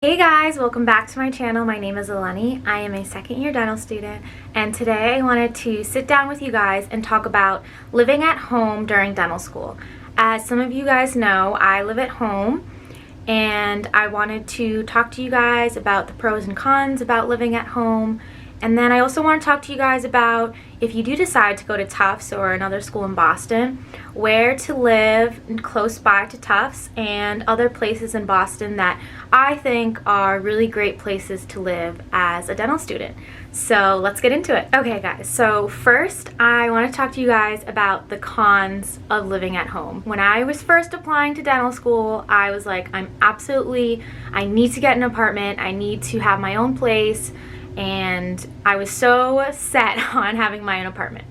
Hey guys, welcome back to my channel. My name is Eleni. I am a second year dental student, and today I wanted to sit down with you guys and talk about living at home during dental school. As some of you guys know, I live at home, and I wanted to talk to you guys about the pros and cons about living at home. And then I also want to talk to you guys about, if you do decide to go to Tufts or another school in Boston, where to live close by to Tufts and other places in Boston that I think are really great places to live as a dental student. So let's get into it. Okay guys, so first I want to talk to you guys about the cons of living at home. When I was first applying to dental school, I was like, I need to get an apartment, I need to have my own place, and I was so set on having my own apartment.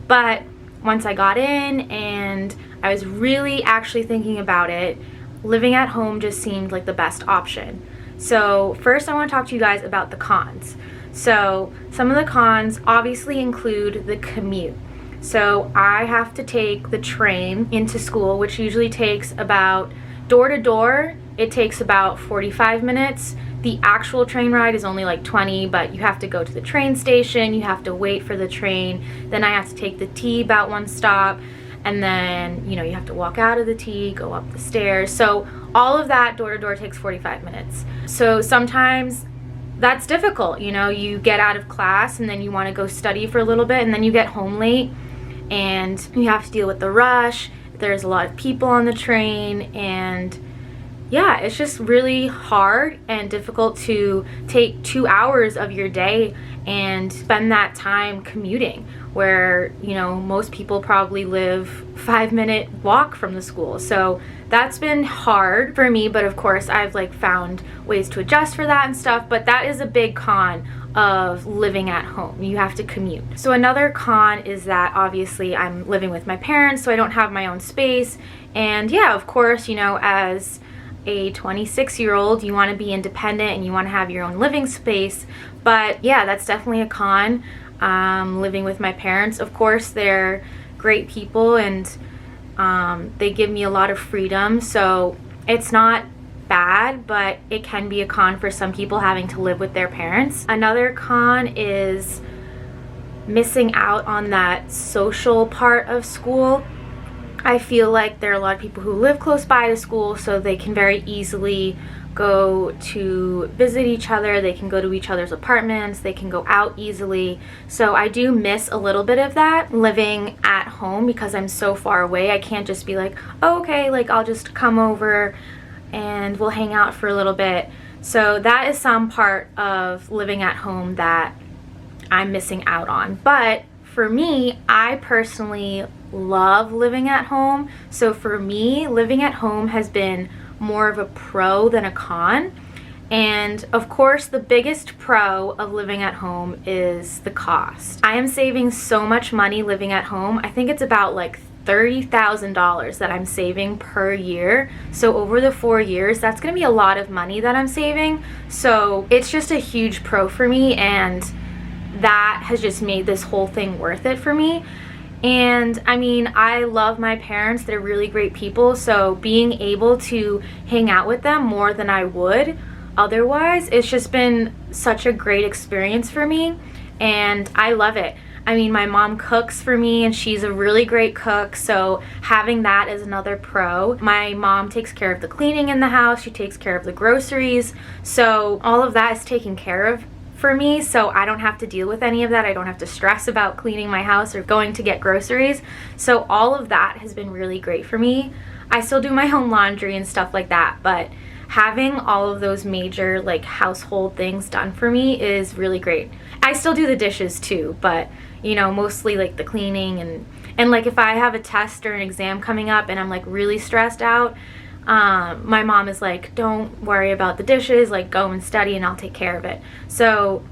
But once I got in and I was really actually thinking about it, living at home just seemed like the best option. So first I want to talk to you guys about the cons. So some of the cons obviously include the commute. So I have to take the train into school, which usually takes about, door to door, it takes about 45 minutes. The actual train ride is only like 20, but you have to go to the train station, you have to wait for the train, then I have to take the T about one stop, and then, you have to walk out of the T, go up the stairs. So all of that door to door takes 45 minutes. So sometimes that's difficult, you get out of class and then you want to go study for a little bit, and then you get home late and you have to deal with the rush. There's a lot of people on the train, and yeah, it's just really hard and difficult to take 2 hours of your day and spend that time commuting, where, most people probably live 5-minute walk from the school. So that's been hard for me, but of course I've found ways to adjust for that and stuff, but that is a big con of living at home. You have to commute. So another con is that obviously I'm living with my parents, so I don't have my own space. And yeah, of course, as a 26-year-old, you want to be independent and you want to have your own living space. But yeah, that's definitely a con. Living with my parents, of course, they're great people, and they give me a lot of freedom, so it's not bad, but it can be a con for some people having to live with their parents. Another con is missing out on that social part of school. I feel like there are a lot of people who live close by to school, so they can very easily go to visit each other, they can go to each other's apartments, they can go out easily. So I do miss a little bit of that living at home, because I'm so far away. I can't just be like, oh, okay, I'll just come over and we'll hang out for a little bit. So that is some part of living at home that I'm missing out on. But for me, I personally love living at home. So for me, living at home has been more of a pro than a con. And of course, the biggest pro of living at home is the cost. I am saving so much money living at home. I think it's about $30,000 that I'm saving per year. So over the 4 years, that's gonna be a lot of money that I'm saving. So it's just a huge pro for me, and that has just made this whole thing worth it for me. And I mean, I love my parents, they're really great people, so being able to hang out with them more than I would otherwise, it's just been such a great experience for me, and I love it. I mean, my mom cooks for me, and she's a really great cook, so having that is another pro. My mom takes care of the cleaning in the house, she takes care of the groceries, so all of that is taken care of for me, so I don't have to deal with any of that. I don't have to stress about cleaning my house or going to get groceries. So all of that has been really great for me. I still do my own laundry and stuff like that, but having all of those major household things done for me is really great. I still do the dishes too, but mostly the cleaning, and if I have a test or an exam coming up and I'm really stressed out, my mom is like, don't worry about the dishes, go and study and I'll take care of it. So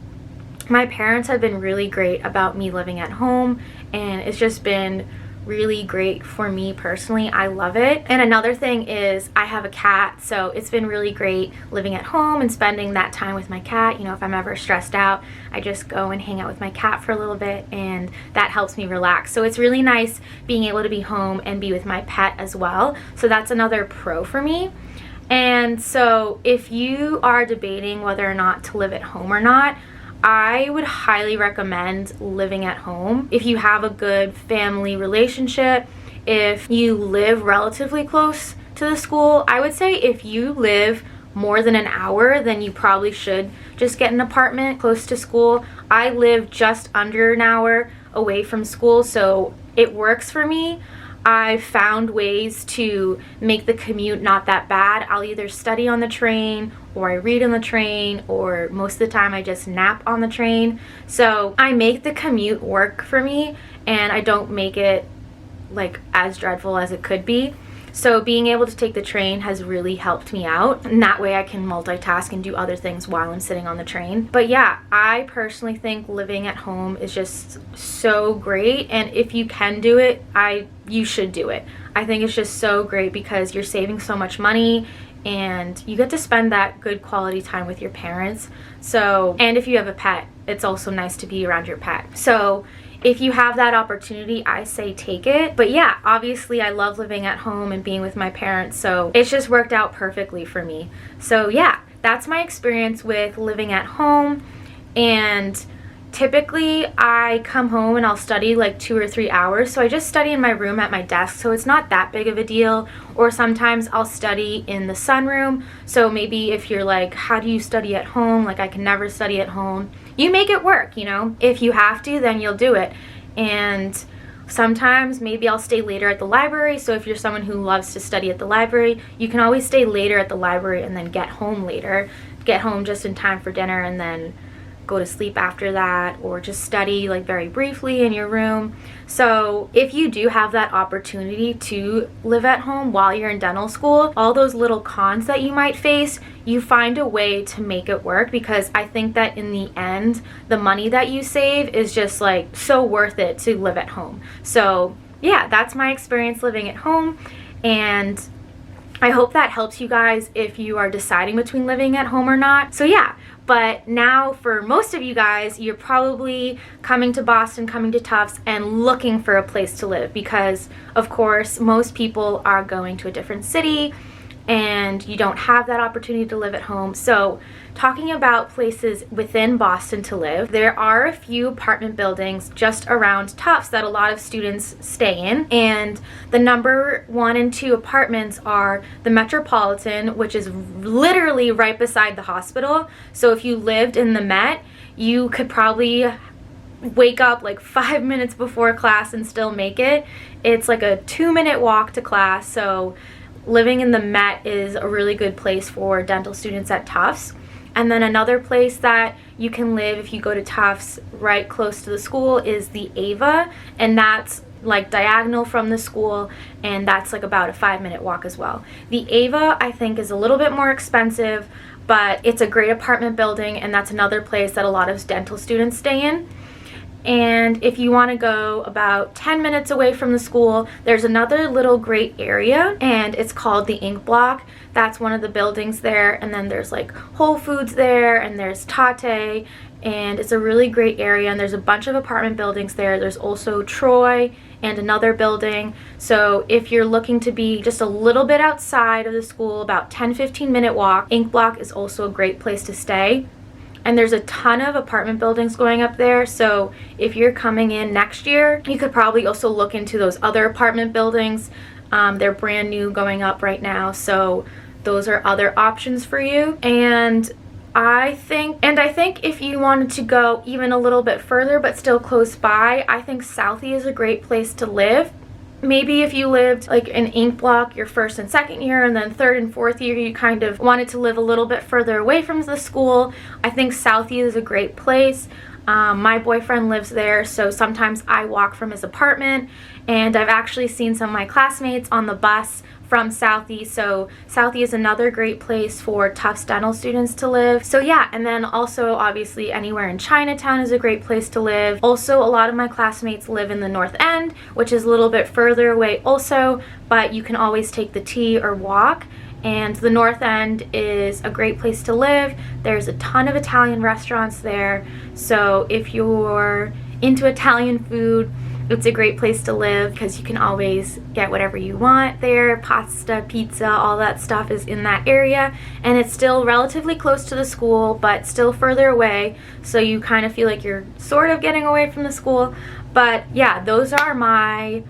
my parents have been really great about me living at home, and it's just been really great for me personally. I love it. And another thing is I have a cat, so it's been really great living at home and spending that time with my cat. If I'm ever stressed out, I just go and hang out with my cat for a little bit, and that helps me relax. So it's really nice being able to be home and be with my pet as well. So that's another pro for me. And so if you are debating whether or not to live at home or not, I would highly recommend living at home. If you have a good family relationship, if you live relatively close to the school, I would say if you live more than an hour, then you probably should just get an apartment close to school. I live just under an hour away from school, so it works for me. I've found ways to make the commute not that bad. I'll either study on the train, or I read on the train, or most of the time I just nap on the train. So I make the commute work for me, and I don't make it like as dreadful as it could be. So being able to take the train has really helped me out, and that way I can multitask and do other things while I'm sitting on the train. But yeah, I personally think living at home is just so great, and if you can do it, you should do it. I think it's just so great because you're saving so much money and you get to spend that good quality time with your parents. So, and if you have a pet, it's also nice to be around your pet. So if you have that opportunity, I say take it. But yeah, obviously I love living at home and being with my parents, so it's just worked out perfectly for me. So yeah, that's my experience with living at home. And typically I come home and I'll study like 2 or 3 hours. So I just study in my room at my desk, so it's not that big of a deal. Or sometimes I'll study in the sunroom. So maybe if you're like, how do you study at home? Like, I can never study at home. You make it work, you know? If you have to, then you'll do it. And sometimes maybe I'll stay later at the library. So if you're someone who loves to study at the library, you can always stay later at the library and then get home later. Get home just in time for dinner and then go to sleep after that, or just study like very briefly in your room. So if you do have that opportunity to live at home while you're in dental school, all those little cons that you might face, you find a way to make it work, because I think that in the end, the money that you save is just like so worth it to live at home. So yeah, that's my experience living at home, and I hope that helps you guys if you are deciding between living at home or not. So yeah, but now for most of you guys, you're probably coming to Boston, coming to Tufts, and looking for a place to live, because of course most people are going to a different city and you don't have that opportunity to live at home. So talking about places within Boston to live, there are a few apartment buildings just around Tufts that a lot of students stay in, and the number 1 and 2 apartments are the Metropolitan, which is literally right beside the hospital. So if you lived in the Met, you could probably wake up like 5 minutes before class and still make it. It's like a 2-minute walk to class, so living in the Met is a really good place for dental students at Tufts. And then another place that you can live if you go to Tufts right close to the school is the Ava, and that's like diagonal from the school, and that's like about a 5-minute walk as well. The Ava, I think, is a little bit more expensive, but it's a great apartment building, and that's another place that a lot of dental students stay in. And if you want to go about 10 minutes away from the school, there's another little great area, and it's called the Ink Block. That's one of the buildings there, and then there's like Whole Foods there, and there's Tate, and it's a really great area, and there's a bunch of apartment buildings there. There's also Troy and another building. So if you're looking to be just a little bit outside of the school, about 10-15 minute walk, Ink Block is also a great place to stay. And there's a ton of apartment buildings going up there, so if you're coming in next year, you could probably also look into those other apartment buildings. They're brand new going up right now, so those are other options for you. And I think if you wanted to go even a little bit further but still close by, I think Southie is a great place to live. Maybe if you lived like in Ink Block your 1st and 2nd year, and then 3rd and 4th year you kind of wanted to live a little bit further away from the school, I think Southie is a great place. My boyfriend lives there, so sometimes I walk from his apartment, and I've actually seen some of my classmates on the bus from Southie. So Southie is another great place for Tufts dental students to live. So yeah, and then also obviously anywhere in Chinatown is a great place to live. Also, a lot of my classmates live in the North End, which is a little bit further away also, but you can always take the T or walk. And the North End is a great place to live. There's a ton of Italian restaurants there, so if you're into Italian food, It's a great place to live because you can always get whatever you want there. Pasta, pizza, all that stuff is in that area, and it's still relatively close to the school but still further away, so you kind of feel like you're sort of getting away from the school. But yeah, those are my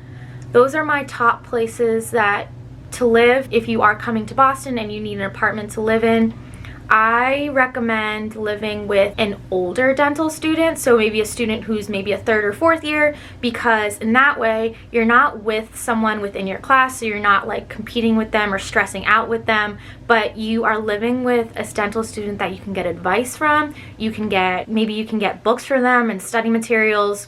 top places that to live if you are coming to Boston and you need an apartment to live in. I recommend living with an older dental student, so maybe a student who's maybe a 3rd or 4th year, because in that way you're not with someone within your class, so you're not like competing with them or stressing out with them, but you are living with a dental student that you can get advice from. Maybe you can get books for them and study materials.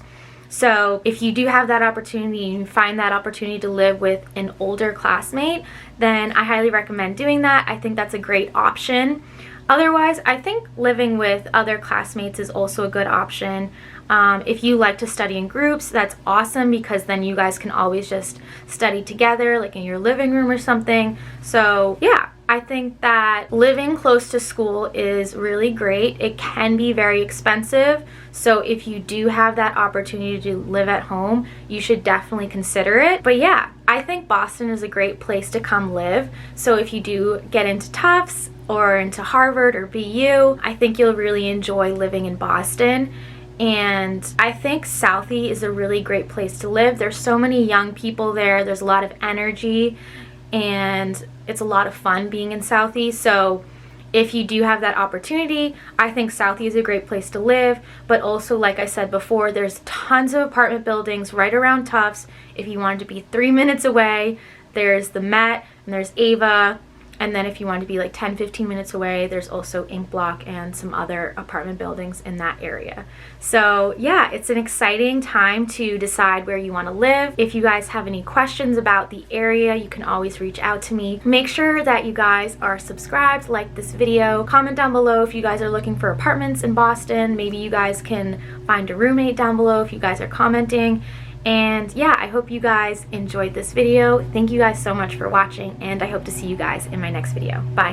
So if you do have that opportunity and you find that opportunity to live with an older classmate, then I highly recommend doing that. I think that's a great option. Otherwise, I think living with other classmates is also a good option. If you like to study in groups, that's awesome, because then you guys can always just study together, like in your living room or something. So yeah, I think that living close to school is really great. It can be very expensive, so if you do have that opportunity to live at home, you should definitely consider it. But yeah, I think Boston is a great place to come live. So if you do get into Tufts or into Harvard or BU, I think you'll really enjoy living in Boston. And I think Southie is a really great place to live. There's so many young people there. There's a lot of energy, and it's a lot of fun being in Southie. So if you do have that opportunity, I think Southie is a great place to live. But also, like I said before, there's tons of apartment buildings right around Tufts. If you wanted to be 3 minutes away, there's the Met and there's Ava. And then if you want to be like 10-15 minutes away, there's also Ink Block and some other apartment buildings in that area. So yeah, it's an exciting time to decide where you want to live. If you guys have any questions about the area, you can always reach out to me. Make sure that you guys are subscribed, like this video, comment down below if you guys are looking for apartments in Boston. Maybe you guys can find a roommate down below if you guys are commenting. And yeah, I hope you guys enjoyed this video. Thank you guys so much for watching, and I hope to see you guys in my next video. Bye.